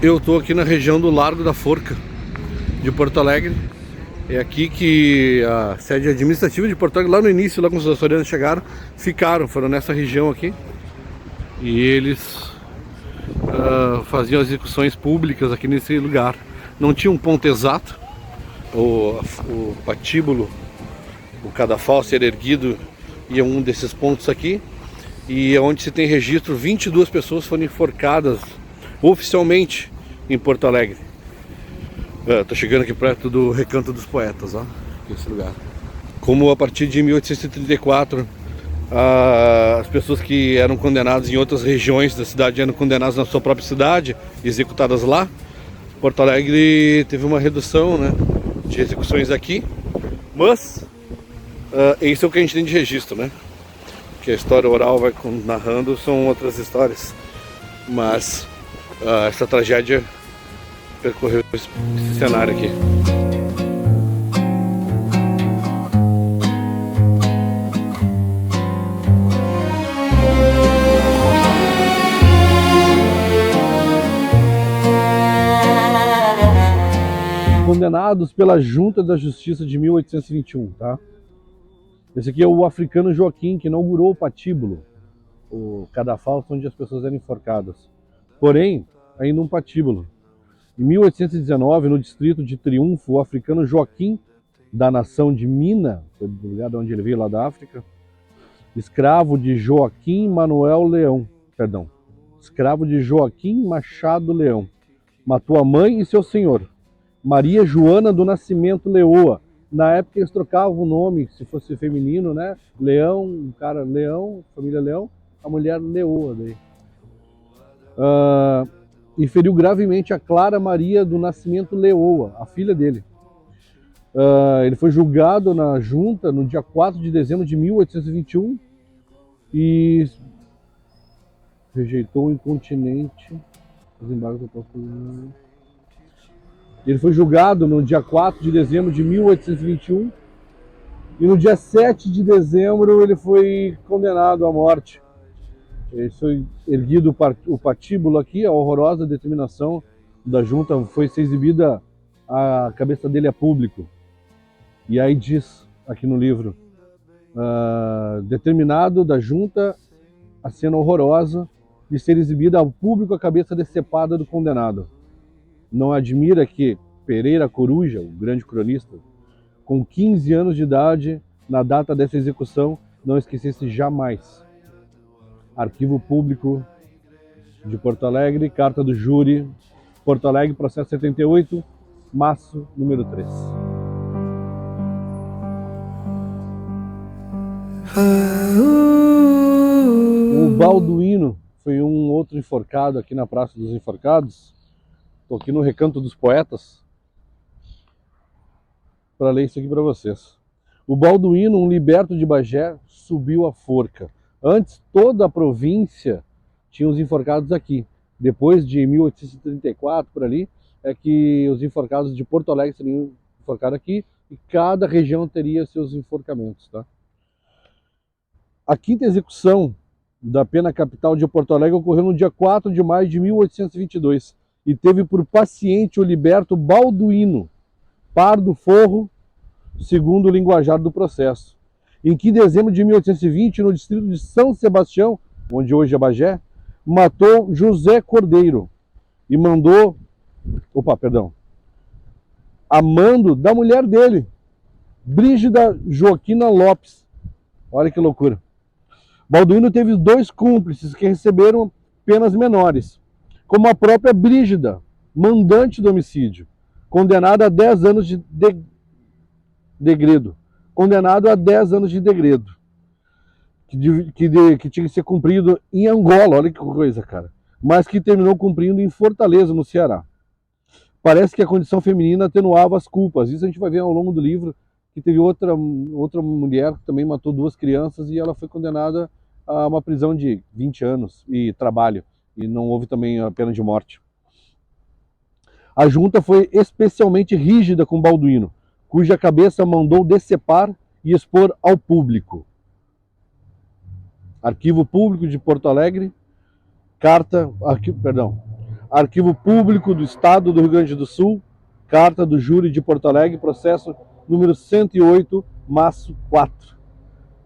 Eu tô aqui na região do Largo da Forca de Porto Alegre. É aqui que a sede administrativa de Porto Alegre, lá no início, lá quando os açorianos chegaram, foram nessa região aqui. E eles faziam as execuções públicas aqui nesse lugar. Não tinha um ponto exato, o patíbulo, o cadafalso era erguido em um desses pontos aqui. E é onde se tem registro, 22 pessoas foram enforcadas oficialmente em Porto Alegre. Tô chegando aqui perto do Recanto dos Poetas, ó, esse lugar. Como a partir de 1834 as pessoas que eram condenadas em outras regiões da cidade eram condenadas na sua própria cidade, executadas lá, Porto Alegre teve uma redução, né, de execuções aqui, mas isso é o que a gente tem de registro, né? Que a história oral vai narrando são outras histórias, mas essa tragédia percorreu esse cenário aqui. Condenados pela Junta da Justiça de 1821, tá? Esse aqui é o africano Joaquim, que inaugurou o patíbulo, o cadafalso onde as pessoas eram enforcadas. Porém, ainda um patíbulo. Em 1819, no distrito de Triunfo, o africano Joaquim, da nação de Mina, foi do lugar de onde ele veio, lá da África, escravo de Joaquim Machado Leão, matou a mãe e seu senhor, Maria Joana do Nascimento Leoa. Na época eles trocavam o nome, se fosse feminino, né? Leão, o cara Leão, família Leão, a mulher Leoa daí. E feriu gravemente a Clara Maria do Nascimento Leoa, a filha dele. Ele foi julgado na junta no dia 4 de dezembro de 1821 e rejeitou o incontinente. Ele foi julgado no dia 4 de dezembro de 1821 e no dia 7 de dezembro ele foi condenado à morte. Ele foi erguido o patíbulo aqui, a horrorosa determinação da junta foi ser exibida a cabeça dele a público. E aí diz aqui no livro, determinado da junta a cena horrorosa de ser exibida ao público a cabeça decepada do condenado. Não admira que Pereira Coruja, o grande cronista, com 15 anos de idade, na data dessa execução, não esquecesse jamais. Arquivo Público de Porto Alegre, carta do júri, Porto Alegre, processo 78, maço, número 3. O Balduino foi um outro enforcado aqui na Praça dos Enforcados. Estou aqui no Recanto dos Poetas para ler isso aqui para vocês. O Balduino, um liberto de Bagé, subiu a forca. Antes, toda a província tinha os enforcados aqui. Depois de 1834, por ali, é que os enforcados de Porto Alegre seriam enforcados aqui e cada região teria seus enforcamentos, tá? A quinta execução da pena capital de Porto Alegre ocorreu no dia 4 de maio de 1822 e teve por paciente o liberto Balduino, Pardo Forro, segundo o linguajar do processo. Em 15 de dezembro de 1820, no distrito de São Sebastião, onde hoje é Bagé, matou José Cordeiro e a mando da mulher dele, Brígida Joaquina Lopes. Olha que loucura. Balduino teve 2 cúmplices que receberam penas menores, como a própria Brígida, mandante do homicídio, condenada a 10 anos de degredo. Condenado a 10 anos de degredo. Que tinha que ser cumprido em Angola, olha que coisa, cara. Mas que terminou cumprindo em Fortaleza, no Ceará. Parece que a condição feminina atenuava as culpas. Isso a gente vai ver ao longo do livro, que teve outra mulher que também matou 2 crianças e ela foi condenada a uma prisão de 20 anos e trabalho. E não houve também a pena de morte. A junta foi especialmente rígida com Balduino, cuja cabeça mandou decepar e expor ao público. Arquivo Público de Porto Alegre, Arquivo Público do Estado do Rio Grande do Sul, carta do júri de Porto Alegre, processo número 108-4.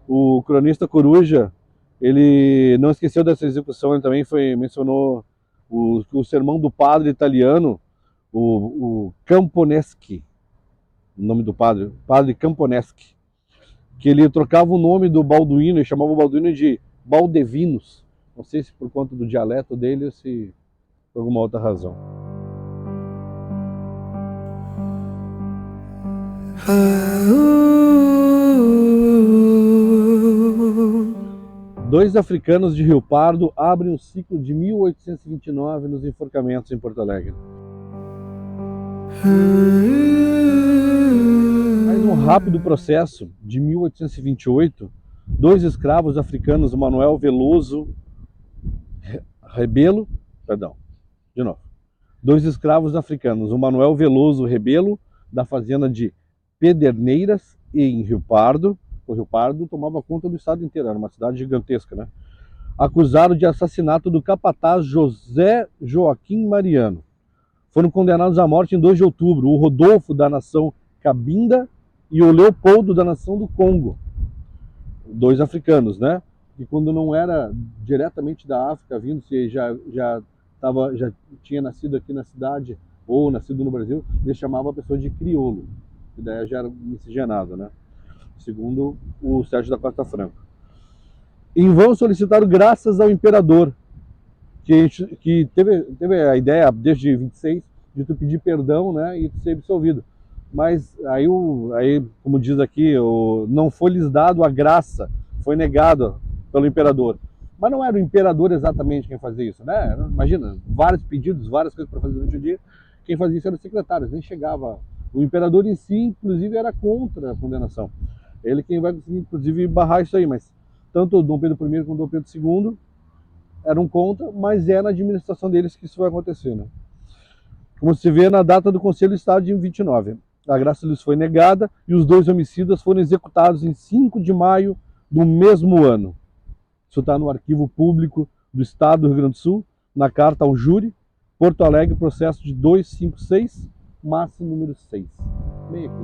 O cronista Coruja, ele não esqueceu dessa execução, ele também mencionou o sermão do padre italiano, o Camponeschi, o nome do padre Camponeschi, que ele trocava o nome do Balduino e chamava o Balduino de Baldevinos. Não sei se por conta do dialeto dele ou se por alguma outra razão. Dois africanos de Rio Pardo abrem o ciclo de 1829 nos enforcamentos em Porto Alegre. Mais um rápido processo de 1828, dois escravos africanos, Manuel Veloso Rebelo, dois escravos africanos, o Manuel Veloso Rebelo, da fazenda de Pederneiras e em Rio Pardo. O Rio Pardo tomava conta do estado inteiro, era uma cidade gigantesca, né? Acusaram de assassinato do capataz José Joaquim Mariano. Foram condenados à morte em 2 de outubro, o Rodolfo da nação Cabinda e o Leopoldo da nação do Congo. Dois africanos, né? E quando não era diretamente da África vindo, se já tinha nascido aqui na cidade ou nascido no Brasil, eles chamavam a pessoa de crioulo, que daí já era miscigenado, né? Segundo o Sérgio da Costa Franco. Em vão solicitaram graças ao imperador, que teve a ideia desde 26 de tu pedir perdão, né, e tu ser absolvido. Mas aí, como diz aqui, não foi lhes dado a graça, foi negado pelo imperador. Mas não era o imperador exatamente quem fazia isso, né? Imagina, vários pedidos, várias coisas para fazer durante o dia. Quem fazia isso era os secretários, nem chegava. O imperador em si, inclusive, era contra a condenação. Ele quem vai conseguir, inclusive, barrar isso aí, mas tanto o Dom Pedro I quanto o Dom Pedro II eram contra, mas é na administração deles que isso vai acontecer, né? Como se vê na data do Conselho do Estado de 29. A graça lhes foi negada e os dois homicidas foram executados em 5 de maio do mesmo ano. Isso está no Arquivo Público do Estado do Rio Grande do Sul, na carta ao júri, Porto Alegre, processo de 256, massa número 6. Bem aqui.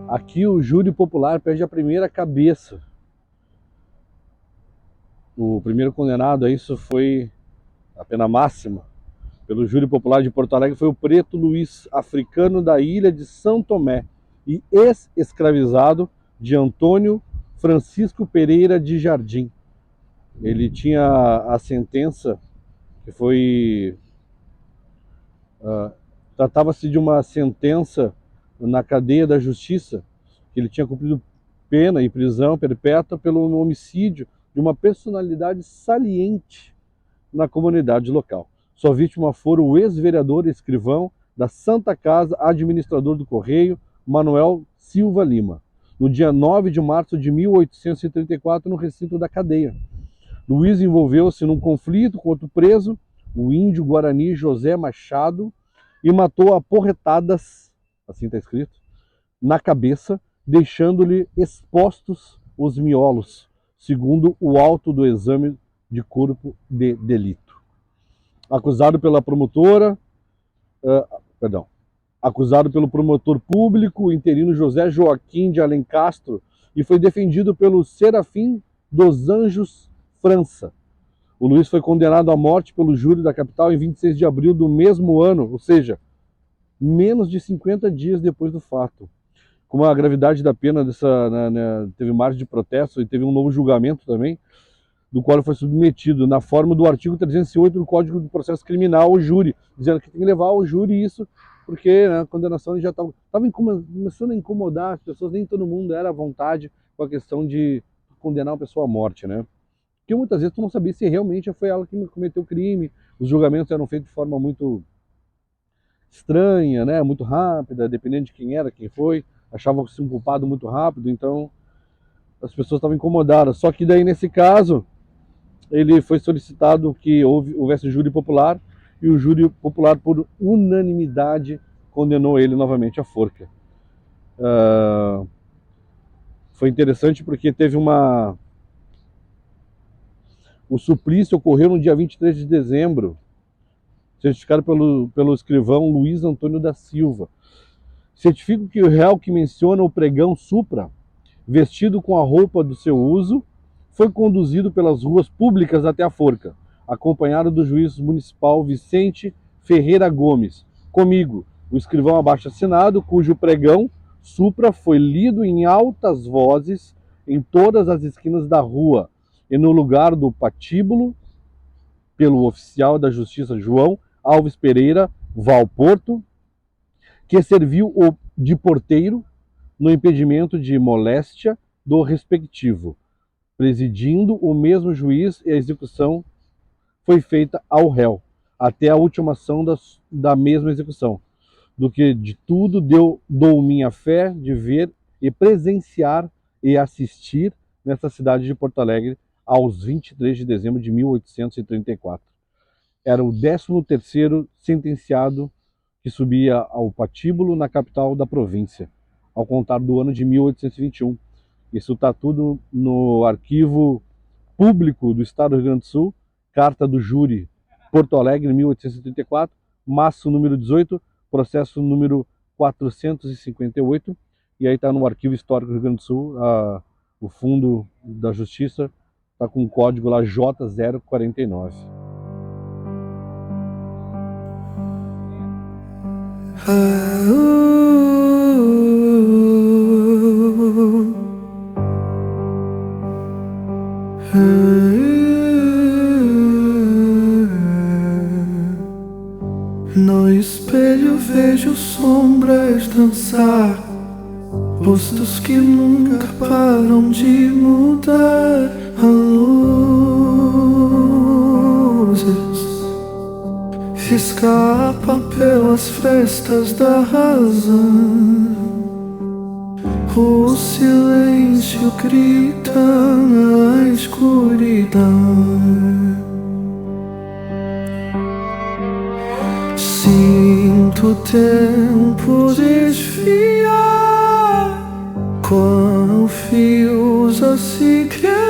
Aqui o júri popular perde a primeira cabeça. O primeiro condenado a isso foi a pena máxima pelo júri popular de Porto Alegre, foi o preto Luiz, africano da ilha de São Tomé e ex-escravizado de Antônio Francisco Pereira de Jardim. Ele tinha a sentença que foi... tratava-se de uma sentença na cadeia da justiça, que ele tinha cumprido pena e prisão perpétua pelo homicídio de uma personalidade saliente na comunidade local. Sua vítima fora o ex-vereador e escrivão da Santa Casa, administrador do Correio, Manuel Silva Lima, no dia 9 de março de 1834, no recinto da cadeia. Luiz envolveu-se num conflito com outro preso, o índio Guarani José Machado, e matou a porretadas, assim está escrito, na cabeça, deixando-lhe expostos os miolos, segundo o auto do exame de corpo de delito. Acusado pela promotora, acusado pelo promotor público interino José Joaquim de Alencastro e foi defendido pelo Serafim dos Anjos França. O Luiz foi condenado à morte pelo júri da capital em 26 de abril do mesmo ano, ou seja, menos de 50 dias depois do fato. Como a gravidade da pena teve margem de protesto e teve um novo julgamento também, do qual foi submetido na forma do artigo 308 do Código do Processo Criminal ao júri, dizendo que tem que levar ao júri isso, porque a condenação já estava começando a incomodar as pessoas, nem todo mundo era à vontade com a questão de condenar uma pessoa à morte, né? Porque muitas vezes tu não sabia se realmente foi ela que cometeu o crime, os julgamentos eram feitos de forma muito estranha, né? Muito rápida, dependendo de quem era, quem foi, achavam-se um culpado muito rápido, então as pessoas estavam incomodadas. Só que daí nesse caso, ele foi solicitado que houvesse júri popular, e o júri popular, por unanimidade, condenou ele novamente à forca. Foi interessante porque teve o suplício ocorreu no dia 23 de dezembro, certificado pelo escrivão Luiz Antônio da Silva. Certifico que o réu que menciona o pregão supra, vestido com a roupa do seu uso, foi conduzido pelas ruas públicas até a forca, acompanhado do juiz municipal Vicente Ferreira Gomes, comigo, o escrivão abaixo-assinado, cujo pregão supra foi lido em altas vozes em todas as esquinas da rua e no lugar do patíbulo pelo oficial da Justiça João Alves Pereira Valporto, que serviu de porteiro no impedimento de moléstia do respectivo, presidindo o mesmo juiz, e a execução foi feita ao réu, até a ultimação da mesma execução, do que de tudo dou minha fé de ver e presenciar e assistir nessa cidade de Porto Alegre aos 23 de dezembro de 1834. Era o 13º sentenciado que subia ao patíbulo na capital da província, ao contar do ano de 1821. Isso está tudo no arquivo público do Estado do Rio Grande do Sul, carta do júri Porto Alegre, 1834, maço número 18, processo número 458, e aí está no arquivo histórico do Rio Grande do Sul, o fundo da justiça está com o código lá J049. No espelho vejo sombras dançar, rostos que nunca param de mudar. A luzes escapa pelas frestas da razão. O silêncio grita na escuridão. Sinto o tempo desfiar, com fios a se criar.